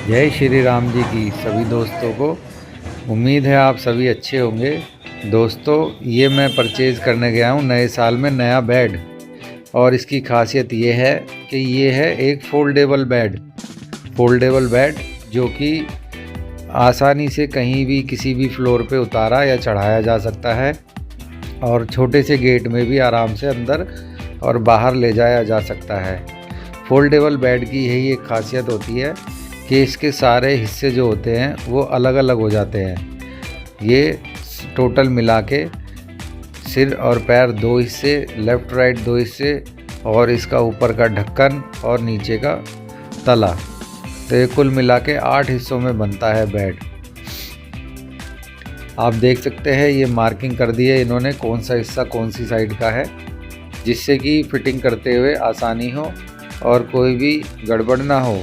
जय श्री राम जी की सभी दोस्तों को। उम्मीद है आप सभी अच्छे होंगे। दोस्तों, ये मैं परचेज़ करने गया हूँ नए साल में नया बेड, और इसकी खासियत ये है कि ये है एक फोल्डेबल बेड जो कि आसानी से कहीं भी किसी भी फ्लोर पे उतारा या चढ़ाया जा सकता है, और छोटे से गेट में भी आराम से अंदर और बाहर ले जाया जा सकता है। फोल्डेबल बेड की यही एक खासियत होती है कि इसके सारे हिस्से जो होते हैं वो अलग अलग हो जाते हैं। ये टोटल मिला के सिर और पैर 2 हिस्से, लेफ़्ट राइट 2 हिस्से, और इसका ऊपर का ढक्कन और नीचे का तला, तो ये कुल मिला के 8 हिस्सों में बनता है बेड। आप देख सकते हैं ये मार्किंग कर दी है इन्होंने कौन सा हिस्सा कौन सी साइड का है, जिससे कि फिटिंग करते हुए आसानी हो और कोई भी गड़बड़ ना हो,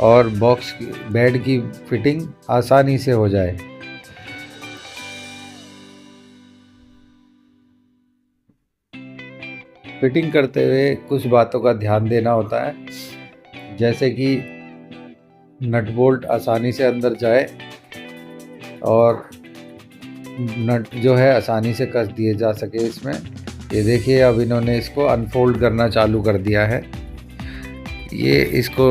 और बेड की फिटिंग आसानी से हो जाए। फिटिंग करते हुए कुछ बातों का ध्यान देना होता है, जैसे कि नट बोल्ट आसानी से अंदर जाए और नट जो है आसानी से कस दिए जा सके इसमें। ये देखिए, अब इन्होंने इसको अनफोल्ड करना चालू कर दिया है। ये इसके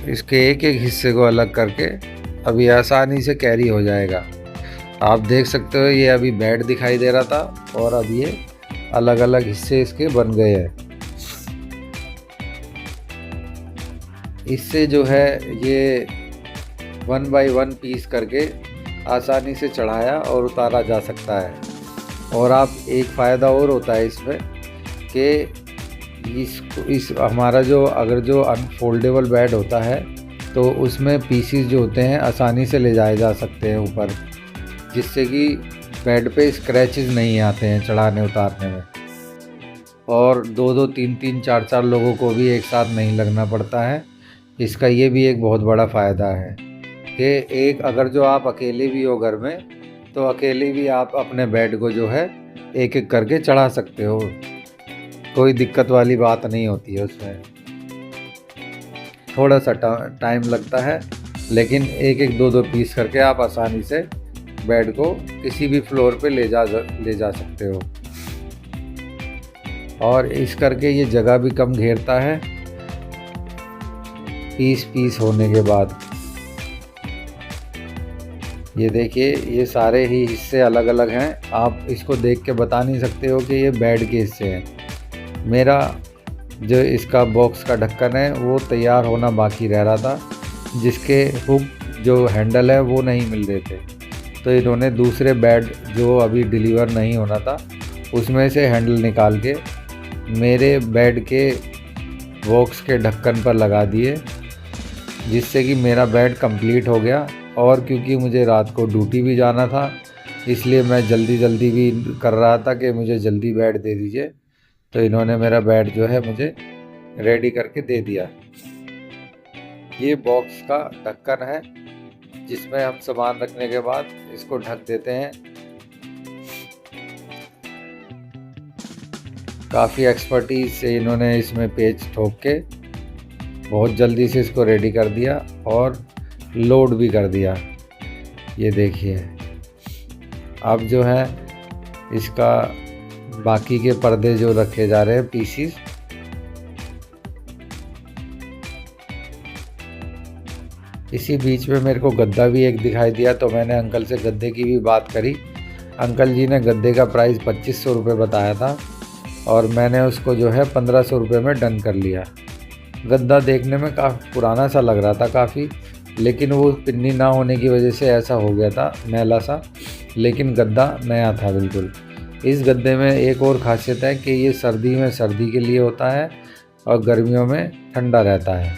एक एक हिस्से को अलग करके अभी आसानी से कैरी हो जाएगा। आप देख सकते हो ये अभी बेड दिखाई दे रहा था और अब ये अलग अलग हिस्से इसके बन गए हैं। इससे जो है ये 1 बाय 1 पीस करके आसानी से चढ़ाया और उतारा जा सकता है। और आप एक फ़ायदा और होता है इसमें कि हमारा जो अनफोल्डेबल बेड होता है तो उसमें पीसीस जो होते हैं आसानी से ले जाए जा सकते हैं ऊपर, जिससे कि बेड पे स्क्रैचेस नहीं आते हैं चढ़ाने उतारने में। और 2-2, 3-3, 4-4 लोगों को भी एक साथ नहीं लगना पड़ता है। इसका ये भी एक बहुत बड़ा फ़ायदा है कि अगर जो आप अकेले भी हो घर में, तो अकेले भी आप अपने बेड को जो है एक एक करके चढ़ा सकते हो। कोई दिक्कत वाली बात नहीं होती है उसमें। थोड़ा सा टाइम लगता है, लेकिन एक एक 2-2 पीस करके आप आसानी से बेड को किसी भी फ्लोर पे ले जा सकते हो। और इस करके ये जगह भी कम घेरता है पीस होने के बाद। ये देखिए, ये सारे ही हिस्से अलग अलग हैं। आप इसको देख के बता नहीं सकते हो कि ये बेड के हिस्से हैं। मेरा जो इसका बॉक्स का ढक्कन है वो तैयार होना बाकी रह रहा था, जिसके हुक जो हैंडल है वो नहीं मिल रहे थे, तो इन्होंने दूसरे बेड जो अभी डिलीवर नहीं होना था उसमें से हैंडल निकाल के मेरे बेड के बॉक्स के ढक्कन पर लगा दिए, जिससे कि मेरा बेड कंप्लीट हो गया। और क्योंकि मुझे रात को ड्यूटी भी जाना था, इसलिए मैं जल्दी भी कर रहा था कि मुझे जल्दी बेड दे दीजिए, तो इन्होंने मेरा बेड जो है मुझे रेडी करके दे दिया। ये बॉक्स का ढक्कन है जिसमें हम सामान रखने के बाद इसको ढक देते हैं। काफ़ी एक्सपर्टीज से इन्होंने इसमें पेच ठोक के बहुत जल्दी से इसको रेडी कर दिया और लोड भी कर दिया। ये देखिए, अब जो है इसका बाकी के पर्दे जो रखे जा रहे हैं पीसीस, इसी बीच में मेरे को गद्दा भी एक दिखाई दिया, तो मैंने अंकल से गद्दे की भी बात करी। अंकल जी ने गद्दे का प्राइस 2500 रुपये बताया था, और मैंने उसको जो है 1500 रुपये में डन कर लिया। गद्दा देखने में काफ़ी पुराना सा लग रहा था काफ़ी, लेकिन वो पिन्नी ना होने की वजह से ऐसा हो गया था मैला सा, लेकिन गद्दा नया था बिल्कुल। इस गद्दे में एक और ख़ासियत है कि ये सर्दी में सर्दी के लिए होता है और गर्मियों में ठंडा रहता है।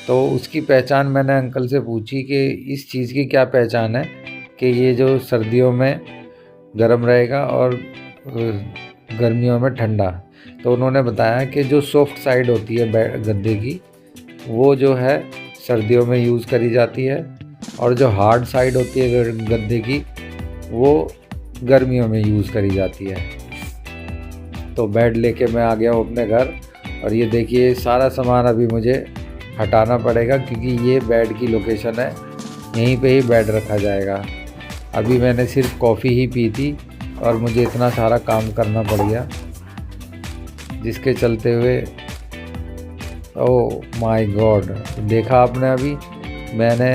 तो उसकी पहचान मैंने अंकल से पूछी कि इस चीज़ की क्या पहचान है कि ये जो सर्दियों में गर्म रहेगा और गर्मियों में ठंडा। तो उन्होंने बताया कि जो सॉफ्ट साइड होती है गद्दे की, वो जो है सर्दियों में यूज़ करी जाती है, और जो हार्ड साइड होती है गद्दे की वो गर्मियों में यूज़ करी जाती है। तो बेड लेके मैं आ गया हूँ अपने घर, और ये देखिए सारा सामान अभी मुझे हटाना पड़ेगा क्योंकि ये बेड की लोकेशन है, यहीं पे ही बेड रखा जाएगा। अभी मैंने सिर्फ कॉफ़ी ही पी थी और मुझे इतना सारा काम करना पड़ गया, जिसके चलते हुए ओह माय गॉड, देखा आपने अभी मैंने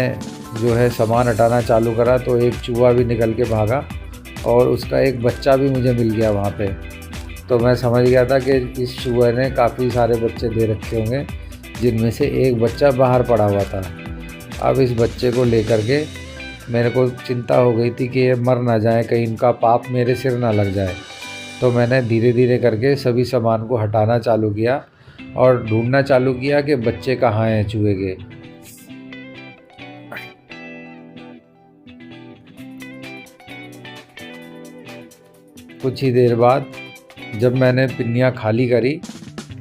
जो है सामान हटाना चालू करा तो एक चूहा भी निकल के भागा और उसका एक बच्चा भी मुझे मिल गया वहाँ पे। तो मैं समझ गया था कि इस चूहे ने काफ़ी सारे बच्चे दे रखे होंगे, जिनमें से एक बच्चा बाहर पड़ा हुआ था। अब इस बच्चे को लेकर के मेरे को चिंता हो गई थी कि ये मर ना जाए, कहीं इनका पाप मेरे सिर ना लग जाए। तो मैंने धीरे धीरे करके सभी सामान को हटाना चालू किया और ढूंढना चालू किया कि बच्चे कहाँ हैं चूहे के। कुछ ही देर बाद जब मैंने पिन्नियाँ खाली करी,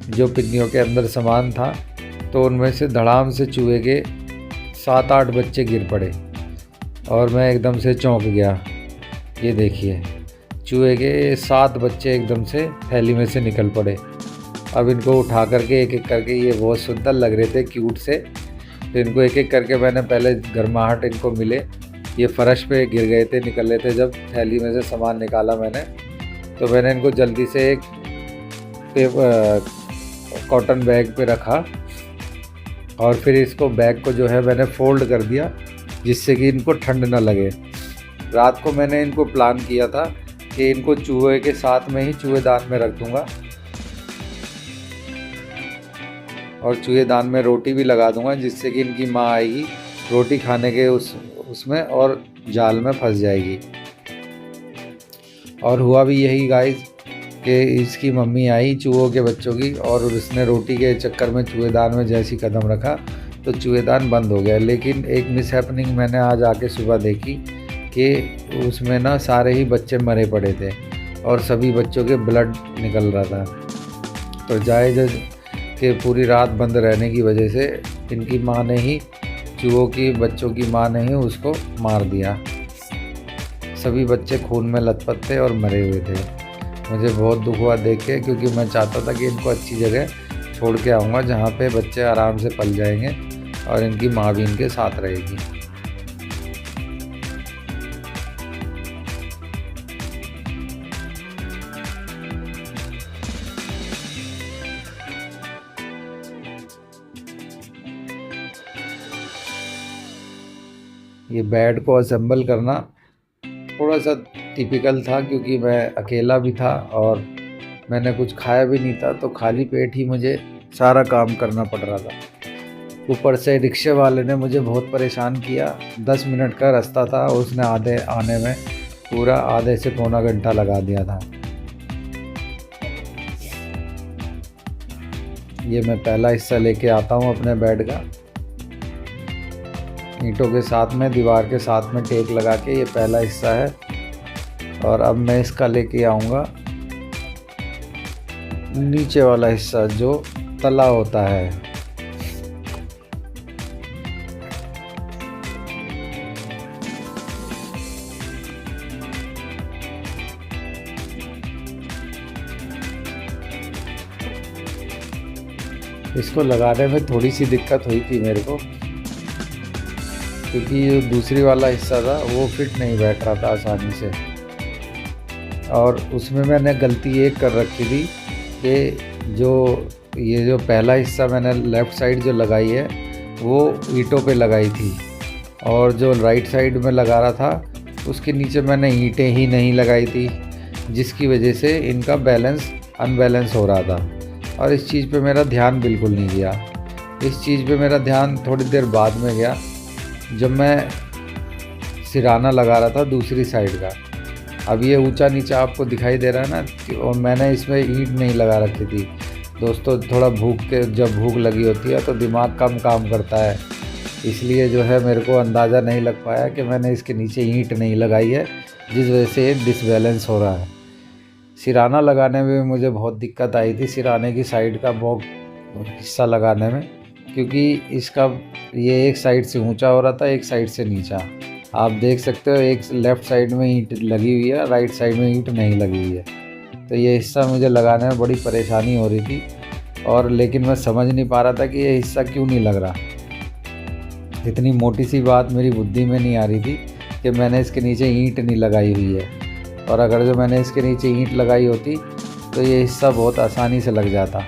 जो पिन्नियों के अंदर सामान था, तो उनमें से धड़ाम से चूहे के 7-8 बच्चे गिर पड़े और मैं एकदम से चौंक गया। ये देखिए, चूहे के 7 बच्चे एकदम से थैली में से निकल पड़े। अब इनको उठा करके एक एक करके, ये बहुत सुंदर लग रहे थे, क्यूट से, तो इनको एक एक करके मैंने पहले गर्माहट इनको मिले, ये फर्श पे गिर गए थे, निकल रहे थे। जब थैली में से सामान निकाला मैंने, तो मैंने इनको जल्दी से एक कॉटन बैग पे रखा और फिर इसको बैग को जो है मैंने फोल्ड कर दिया, जिससे कि इनको ठंड ना लगे। रात को मैंने इनको प्लान किया था कि इनको चूहे के साथ में ही चूहेदान में रख दूंगा और चूहेदान में रोटी भी लगा दूंगा, जिससे कि इनकी माँ आएगी रोटी खाने के उसमें और जाल में फंस जाएगी। और हुआ भी यही गाइस कि इसकी मम्मी आई चूहों के बच्चों की, और उसने रोटी के चक्कर में चूहेदान में जैसी कदम रखा तो चूहेदान बंद हो गया। लेकिन एक मिस हैपनिंग मैंने आज आके सुबह देखी कि उसमें ना सारे ही बच्चे मरे पड़े थे और सभी बच्चों के ब्लड निकल रहा था। तो जायज़ कि पूरी रात बंद रहने की वजह से इनकी माँ ने ही, चूहों की बच्चों की माँ ने ही उसको मार दिया। सभी बच्चे खून में लथपथ थे और मरे हुए थे। मुझे बहुत दुख हुआ देख के, क्योंकि मैं चाहता था कि इनको अच्छी जगह छोड़ के आऊँगा जहाँ पे बच्चे आराम से पल जाएंगे और इनकी माँ भी इनके साथ रहेगी। ये बेड को असेंबल करना थोड़ा सा टिपिकल था, क्योंकि मैं अकेला भी था और मैंने कुछ खाया भी नहीं था, तो खाली पेट ही मुझे सारा काम करना पड़ रहा था। ऊपर से रिक्शे वाले ने मुझे बहुत परेशान किया। 10 मिनट का रास्ता था, उसने आधे आने में पूरा आधे से पौना घंटा लगा दिया था। ये मैं पहला हिस्सा लेके आता हूँ अपने बेड का, ईंटों के साथ में, दीवार के साथ में टेक लगा के। ये पहला हिस्सा है और अब मैं इसका लेके आऊँगा नीचे वाला हिस्सा जो तला होता है। इसको लगाने में थोड़ी सी दिक्कत हुई थी मेरे को, क्योंकि जो दूसरी वाला हिस्सा था वो फिट नहीं बैठ रहा था आसानी से, और उसमें मैंने गलती एक कर रखी थी कि जो पहला हिस्सा मैंने लेफ़्ट साइड जो लगाई है वो ईंटों पे लगाई थी, और जो राइट साइड में लगा रहा था उसके नीचे मैंने ईंटें ही नहीं लगाई थी, जिसकी वजह से इनका बैलेंस अनबैलेंस हो रहा था। और इस चीज़ पे मेरा ध्यान बिल्कुल नहीं गया। इस चीज़ पे मेरा ध्यान थोड़ी देर बाद में गया, जब मैं सिराना लगा रहा था दूसरी साइड का। अब ये ऊंचा नीचा आपको दिखाई दे रहा है ना, और मैंने इसमें ईंट नहीं लगा रखी थी। दोस्तों, थोड़ा जब भूख लगी होती है तो दिमाग कम काम करता है, इसलिए जो है मेरे को अंदाज़ा नहीं लग पाया कि मैंने इसके नीचे ईंट नहीं लगाई है, जिस वजह से ये डिसबैलेंस हो रहा है। सिराना लगाने में मुझे बहुत दिक्कत आई थी, सिराने की साइड का बहुत हिस्सा लगाने में, क्योंकि इसका ये एक साइड से ऊंचा हो रहा था, एक साइड से नीचा। आप देख सकते हो, एक लेफ़्ट साइड में ईंट लगी हुई है, राइट साइड में ईंट नहीं लगी हुई है। तो ये हिस्सा मुझे लगाने में बड़ी परेशानी हो रही थी, और लेकिन मैं समझ नहीं पा रहा था कि ये हिस्सा क्यों नहीं लग रहा। इतनी मोटी सी बात मेरी बुद्धि में नहीं आ रही थी कि मैंने इसके नीचे ईंट नहीं लगाई हुई है, और अगर जो मैंने इसके नीचे ईंट लगाई होती तो ये हिस्सा बहुत आसानी से लग जाता,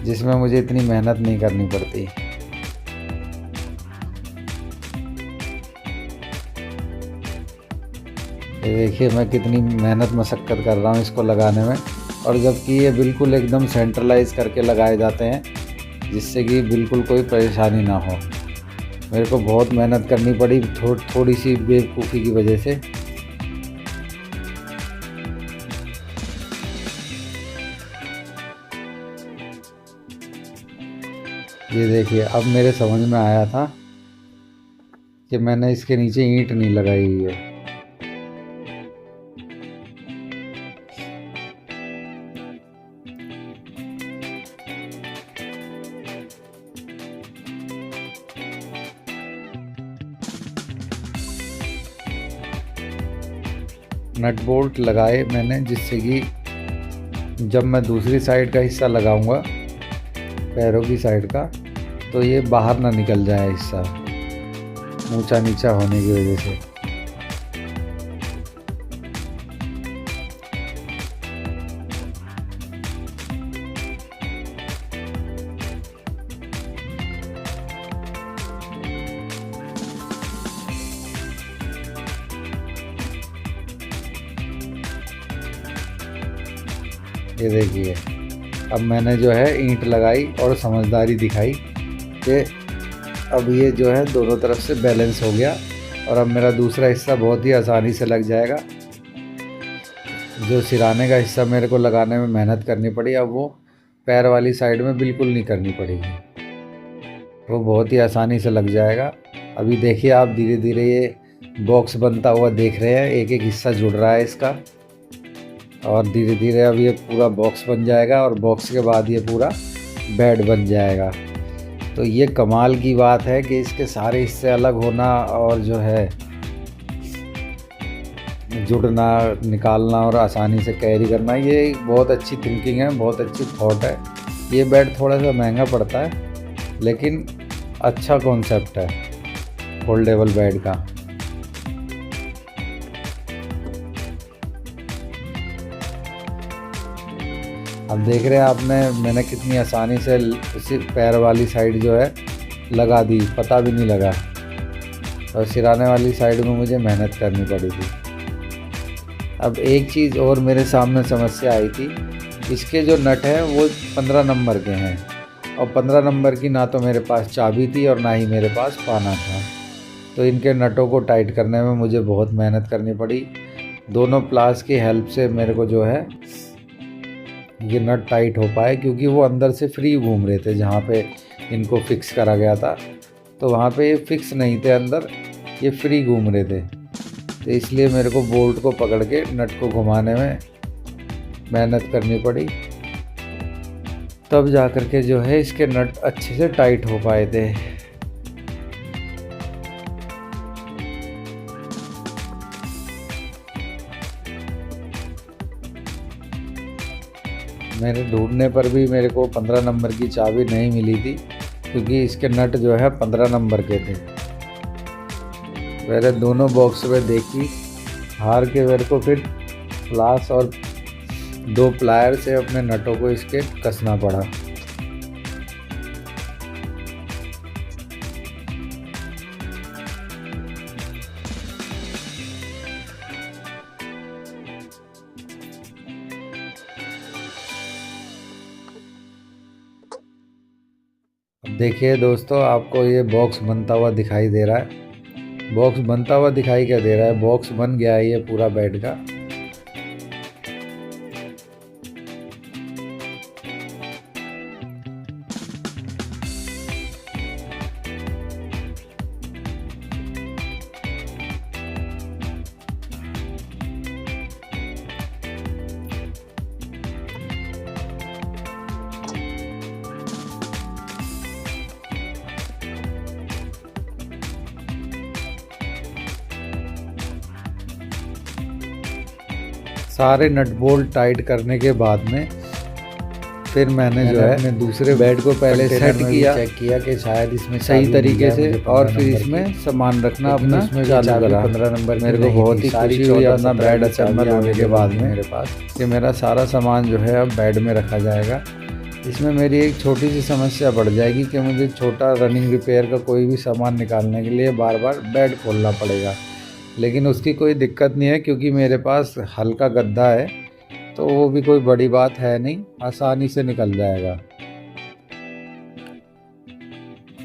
जिसमें मुझे इतनी मेहनत नहीं करनी पड़ती। ये देखिए मैं कितनी मेहनत मशक्क़त कर रहा हूँ इसको लगाने में, और जबकि ये बिल्कुल एकदम सेंट्रलाइज करके लगाए जाते हैं, जिससे कि बिल्कुल कोई परेशानी ना हो। मेरे को बहुत मेहनत करनी पड़ी थोड़ी सी बेवकूफ़ी की वजह से। ये देखिए अब मेरे समझ में आया था कि मैंने इसके नीचे ईंट नहीं लगाई हुई है। नट बोल्ट लगाए मैंने, जिससे कि जब मैं दूसरी साइड का हिस्सा लगाऊंगा, पैरों की साइड का, तो ये बाहर ना निकल जाए हिस्सा, ऊंचा नीचा होने की वजह से। ये देखिए अब मैंने जो है ईंट लगाई और समझदारी दिखाई कि अब ये जो है दोनों तरफ से बैलेंस हो गया, और अब मेरा दूसरा हिस्सा बहुत ही आसानी से लग जाएगा। जो सिराने का हिस्सा मेरे को लगाने में मेहनत करनी पड़ी, अब वो पैर वाली साइड में बिल्कुल नहीं करनी पड़ेगी, वो बहुत ही आसानी से लग जाएगा। अभी देखिए आप धीरे धीरे ये बॉक्स बनता हुआ देख रहे हैं, एक एक हिस्सा जुड़ रहा है इसका, और धीरे धीरे अब ये पूरा बॉक्स बन जाएगा, और बॉक्स के बाद ये पूरा बेड बन जाएगा। तो ये कमाल की बात है कि इसके सारे हिस्से अलग होना और जो है जुड़ना, निकालना और आसानी से कैरी करना, ये बहुत अच्छी थिंकिंग है, बहुत अच्छी थॉट है। ये बेड थोड़ा सा महंगा पड़ता है, लेकिन अच्छा कॉन्सेप्ट है फोल्डेबल बेड का। अब देख रहे हैं आपने मैंने कितनी आसानी से इसी पैर वाली साइड जो है लगा दी, पता भी नहीं लगा, और सिराने वाली साइड में मुझे मेहनत करनी पड़ी थी। अब एक चीज़ और मेरे सामने समस्या आई थी, इसके जो नट हैं वो 15 नंबर के हैं, और 15 नंबर की ना तो मेरे पास चाबी थी और ना ही मेरे पास पाना था। तो इनके नटों को टाइट करने में मुझे बहुत मेहनत करनी पड़ी। दोनों प्लास की हेल्प से मेरे को जो है ये नट टाइट हो पाए, क्योंकि वो अंदर से फ्री घूम रहे थे जहाँ पे इनको फिक्स करा गया था, तो वहाँ पे ये फिक्स नहीं थे, अंदर ये फ्री घूम रहे थे। तो इसलिए मेरे को बोल्ट को पकड़ के नट को घुमाने में मेहनत करनी पड़ी, तब जा कर के जो है इसके नट अच्छे से टाइट हो पाए थे। मेरे ढूंढने पर भी मेरे को 15 नंबर की चाबी नहीं मिली थी, क्योंकि इसके नट जो है 15 नंबर के थे। मेरे दोनों बॉक्स में देखी, हार के मेरे को फिर प्लास और 2 प्लायर से अपने नटों को इसके कसना पड़ा। देखिए दोस्तों, आपको ये बॉक्स बनता हुआ दिखाई दे रहा है। बॉक्स बनता हुआ दिखाई क्या दे रहा है, बॉक्स बन गया है ये पूरा बेड का। सारे नट बोल्ट टाइट करने के बाद में फिर मैंने जो है अपने दूसरे बेड को पहले सेट किया, चेक किया कि शायद इसमें सही तरीके से, और फिर इसमें सामान रखना अपना चालू करा। 15 नंबर मेरे को बहुत ही खुशी हुई अपना बेड असेंबल होने के बाद में मेरे पास कि मेरा सारा सामान जो है अब बेड में रखा जाएगा। इसमें मेरी एक छोटी सी समस्या बढ़ जाएगी कि मुझे छोटा रनिंग रिपेयर का कोई भी सामान निकालने के लिए बार बार बेड खोलना पड़ेगा, लेकिन उसकी कोई दिक्कत नहीं है क्योंकि मेरे पास हल्का गद्दा है, तो वो भी कोई बड़ी बात है नहीं, आसानी से निकल जाएगा।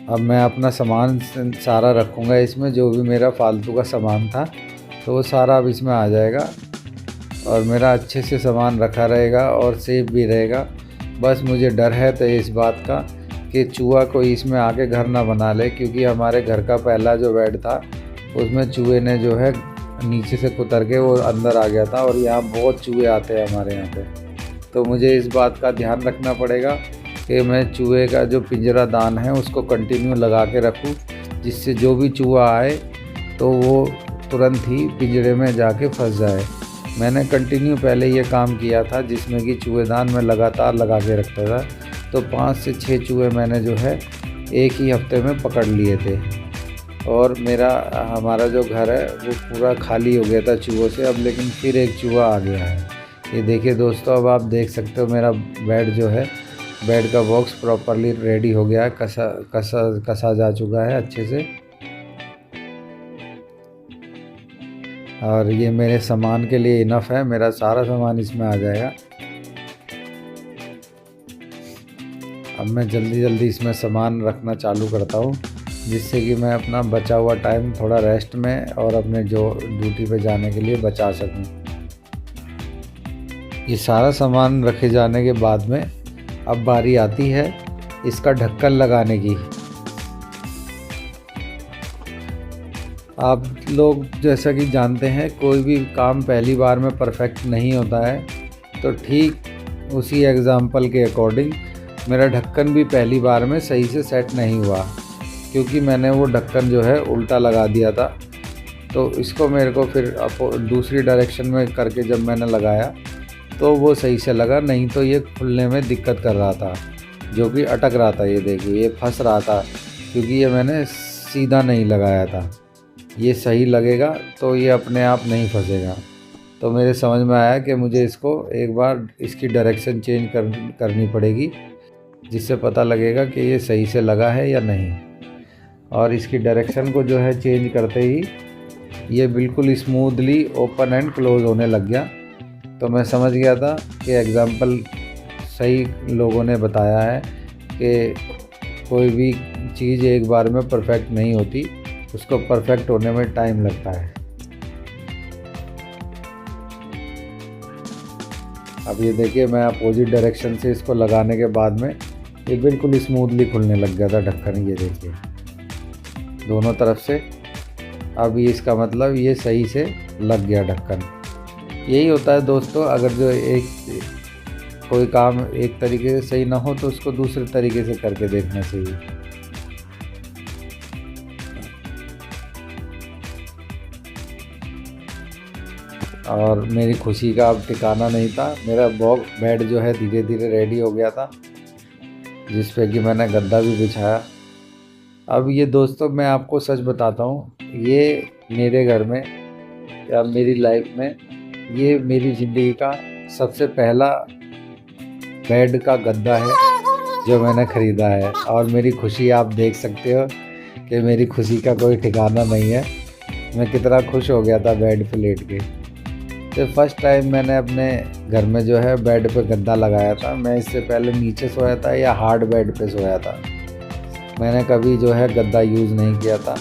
अब मैं अपना सामान सारा रखूँगा इसमें, जो भी मेरा फालतू का सामान था तो वो सारा अब इसमें आ जाएगा और मेरा अच्छे से सामान रखा रहेगा और सेफ भी रहेगा। बस मुझे डर है तो इस बात का कि चूहा कोई इसमें आके घर ना बना ले, क्योंकि हमारे घर का पहला जो बेड था उसमें चूहे ने जो है नीचे से कुतर के वो अंदर आ गया था, और यहाँ बहुत चूहे आते हैं हमारे यहाँ पे। तो मुझे इस बात का ध्यान रखना पड़ेगा कि मैं चूहे का जो पिंजरा दान है उसको कंटिन्यू लगा के रखूँ, जिससे जो भी चूहा आए तो वो तुरंत ही पिंजरे में जाके फंस जाए। मैंने कंटिन्यू पहले ये काम किया था जिसमें कि चूहेदान मैं लगातार लगा के रखता था, तो 5 से 6 चूहे मैंने जो है एक ही हफ्ते में पकड़ लिए थे, और हमारा जो घर है वो पूरा खाली हो गया था चूहों से। अब लेकिन फिर एक चूहा आ गया है। ये देखिए दोस्तों, अब आप देख सकते हो मेरा बेड जो है, बेड का बॉक्स प्रॉपरली रेडी हो गया है, कसा जा चुका है अच्छे से। और ये मेरे सामान के लिए इनफ है, मेरा सारा सामान इसमें आ जाएगा। अब मैं जल्दी इसमें सामान रखना चालू करता हूँ, जिससे कि मैं अपना बचा हुआ टाइम थोड़ा रेस्ट में और अपने जो ड्यूटी पे जाने के लिए बचा सकूं। ये सारा सामान रखे जाने के बाद में अब बारी आती है इसका ढक्कन लगाने की। आप लोग जैसा कि जानते हैं, कोई भी काम पहली बार में परफेक्ट नहीं होता है, तो ठीक उसी एग्ज़ाम्पल के अकॉर्डिंग मेरा ढक्कन भी पहली बार में सही से सेट नहीं हुआ, क्योंकि मैंने वो ढक्कन जो है उल्टा लगा दिया था। तो इसको मेरे को फिर दूसरी डायरेक्शन में करके जब मैंने लगाया तो वो सही से लगा, नहीं तो ये खुलने में दिक्कत कर रहा था, जो कि अटक रहा था। ये देखिए, ये फंस रहा था क्योंकि ये मैंने सीधा नहीं लगाया था। ये सही लगेगा तो ये अपने आप नहीं फंसेगा। तो मेरे समझ में आया कि मुझे इसको एक बार इसकी डायरेक्शन चेंज करनी पड़ेगी, जिससे पता लगेगा कि ये सही से लगा है या नहीं। और इसकी डायरेक्शन को जो है चेंज करते ही ये बिल्कुल स्मूथली ओपन एंड क्लोज़ होने लग गया। तो मैं समझ गया था कि एग्ज़ाम्पल सही लोगों ने बताया है कि कोई भी चीज़ एक बार में परफेक्ट नहीं होती, उसको परफेक्ट होने में टाइम लगता है। अब ये देखिए, मैं अपोजिट डायरेक्शन से इसको लगाने के बाद में ये बिल्कुल स्मूथली खुलने लग गया था ढक्कन। ये देखिए, दोनों तरफ से। अब ये इसका मतलब ये सही से लग गया ढक्कन। यही होता है दोस्तों, अगर जो कोई काम एक तरीके से सही ना हो तो उसको दूसरे तरीके से करके देखना चाहिए। और मेरी खुशी का अब ठिकाना नहीं था। मेरा बेड जो है धीरे धीरे रेडी हो गया था, जिस पे कि मैंने गद्दा भी बिछाया। अब ये दोस्तों, मैं आपको सच बताता हूँ, ये मेरे घर में या मेरी लाइफ में ये मेरी ज़िंदगी का सबसे पहला बेड का गद्दा है जो मैंने ख़रीदा है। और मेरी खुशी आप देख सकते हो कि मेरी खुशी का कोई ठिकाना नहीं है। मैं कितना खुश हो गया था बेड पे लेट के। तो फर्स्ट टाइम मैंने अपने घर में जो है बेड पे गद्दा लगाया था। मैं इससे पहले नीचे सोया था या हार्ड बेड पे सोया था। मैंने कभी जो है गद्दा यूज़ नहीं किया था,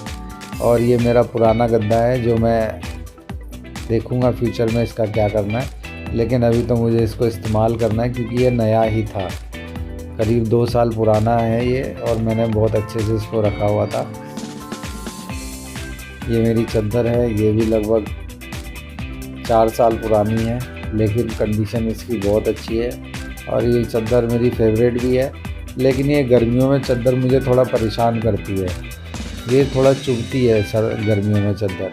और ये मेरा पुराना गद्दा है जो मैं देखूंगा फ्यूचर में इसका क्या करना है। लेकिन अभी तो मुझे इसको इस्तेमाल करना है क्योंकि ये नया ही था, करीब 2 साल पुराना है ये, और मैंने बहुत अच्छे से इसको रखा हुआ था। ये मेरी चादर है, ये भी लगभग 4 साल पुरानी है, लेकिन कंडीशन इसकी बहुत अच्छी है। और ये चादर मेरी फेवरेट भी है, लेकिन ये गर्मियों में चादर मुझे थोड़ा परेशान करती है। ये थोड़ा चुभती है गर्मियों में चादर,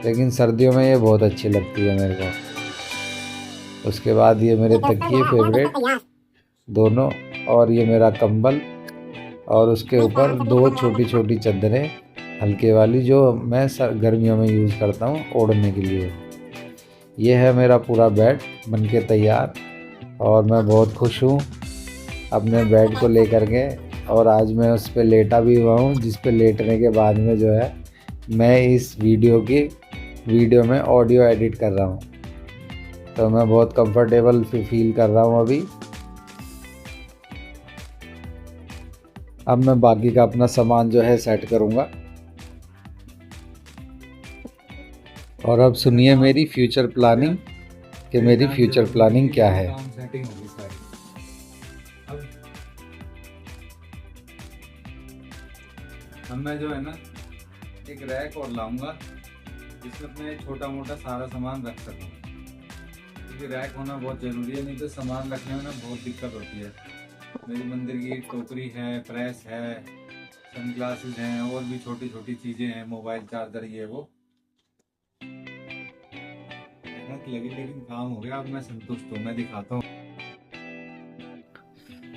लेकिन सर्दियों में ये बहुत अच्छी लगती है मेरे को। उसके बाद ये मेरे तकिए फेवरेट, दोनों, और ये मेरा कंबल, और उसके ऊपर 2 छोटी छोटी चादरें हल्के वाली जो मैं गर्मियों में यूज़ करता हूँ ओढ़ने के लिए। ये है मेरा पूरा बेड बनके तैयार, और मैं बहुत खुश हूँ अपने बेड को लेकर के। और आज मैं उस पर लेटा भी हुआ हूँ, जिस पे लेटने के बाद में जो है मैं इस वीडियो में ऑडियो एडिट कर रहा हूँ। तो मैं बहुत कंफर्टेबल फील कर रहा हूँ अभी। अब मैं बाकी का अपना सामान जो है सेट करूँगा। और अब सुनिए मेरी फ्यूचर प्लानिंग, कि मेरी फ्यूचर प्लानिंग क्या है। अब मैं जो है ना एक रैक और लाऊंगा जिसमें अपने छोटा मोटा सारा सामान रख सकूँ, क्योंकि रैक होना बहुत ज़रूरी है, नहीं तो सामान रखने में ना बहुत दिक्कत होती है। मेरी मंदिर की टोकरी है, प्रेस है, सन ग्लासेस हैं, और भी छोटी छोटी चीज़ें हैं, मोबाइल चार्जर, ये वो लगी, लेकिन काम हो गया। अब मैं संतुष्ट हूँ, मैं दिखाता हूँ।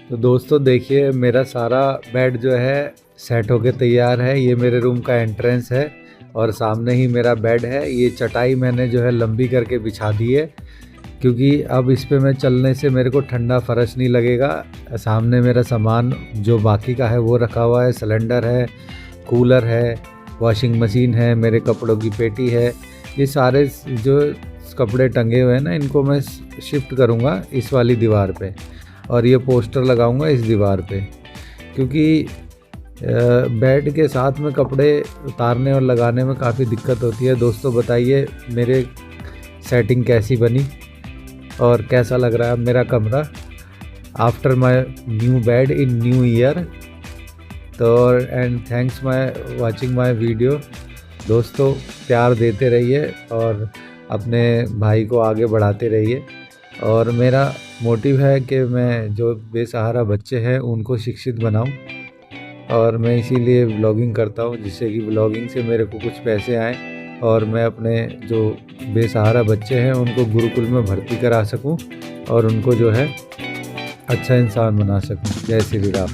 तो दोस्तों देखिए, मेरा सारा बेड जो है सेट होके तैयार है। ये मेरे रूम का एंट्रेंस है और सामने ही मेरा बेड है। ये चटाई मैंने जो है लंबी करके बिछा दी है, क्योंकि अब इस पे मैं चलने से मेरे को ठंडा फर्श नहीं लगेगा। सामने मेरा सामान जो बाकी का है वो रखा हुआ है, सिलेंडर है, कूलर है, वॉशिंग मशीन है, मेरे कपड़ों की पेटी है। ये सारे जो कपड़े टंगे हुए हैं ना, इनको मैं शिफ्ट करूँगा इस वाली दीवार पे, और ये पोस्टर लगाऊंगा इस दीवार पे, क्योंकि बेड के साथ में कपड़े उतारने और लगाने में काफ़ी दिक्कत होती है। दोस्तों बताइए मेरे सेटिंग कैसी बनी और कैसा लग रहा है मेरा कमरा after my new bed in new year. तो and thanks watching my video. दोस्तों प्यार देते रहिए और अपने भाई को आगे बढ़ाते रहिए। और मेरा मोटिव है कि मैं जो बेसहारा बच्चे हैं उनको शिक्षित बनाऊं, और मैं इसीलिए व्लॉगिंग करता हूं, जिससे कि व्लॉगिंग से मेरे को कुछ पैसे आएँ और मैं अपने जो बेसहारा बच्चे हैं उनको गुरुकुल में भर्ती करा सकूं और उनको जो है अच्छा इंसान बना सकूं। जय श्री राम।